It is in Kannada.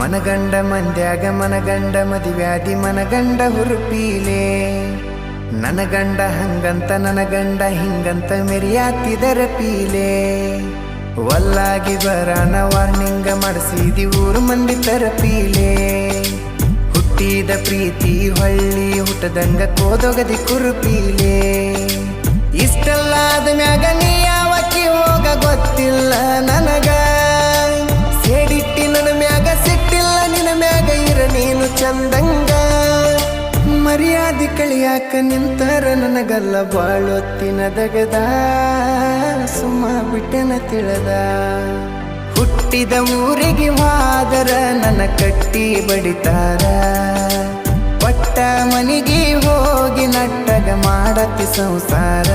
ಮನಗಂಡ ಮಂದ್ಯಾಗ ಮನಗಂಡ ಮದಿವ್ಯಾದಿ ಮನಗಂಡ ಹುರುಪೀಲೆ ನನ್ನ ಗಂಡ ಹಂಗಂತ ನನ್ನ ಗಂಡ ಹಿಂಗಂತ ಮೆರಿಯಾತಿದರ ಪೀಲೆ ವಲ್ಲಾಗಿ ಬರಾನ ವಾರ್ನಿಂಗ ಮಾಡಿಸಿದಿ ಊರು ಮಂದಿ ತರಪೀಲೆ ಹುಟ್ಟಿದ ಪ್ರೀತಿ ಹೊಳ್ಳಿ ಹುಟ್ಟದಂಗ ಕೋದೊಗದಿ ಕುರುಪೀಲೆ ಇಷ್ಟೆಲ್ಲ ಆದ ಮ್ಯಾಗ ನೀ ಯಾವಕ್ಕಿ ಹೋಗ ಗೊತ್ತಿಲ್ಲ ನನಗ ಸೇಡಿಟ್ಟಿ ನನ್ನ ಮ್ಯಾಗ ಸಿಟ್ಟಿಲ್ಲ ನಿನ್ನ ಮ್ಯಾಗ ಇರ ನೀನು ಚಂದಂಗ ಮರ್ಯಾದಿ ಕಳಿಯಾಕ ನಿಂತರ ನನಗಲ್ಲ ಬಾಳೊತ್ತಿನ ದಗದ ಸುಮ್ಮ ಬಿಟ್ಟೆನ ತಿಳಿದ ಹುಟ್ಟಿದ ಊರಿಗೆ ಮಾದರ ನನ್ನ ಕಟ್ಟಿ ಬಡಿತಾರ ಪಟ್ಟ ಮನಿಗೆ ಹೋಗಿ ನಟ್ಟಗ ಮಾಡತಿ ಸಂಸಾರ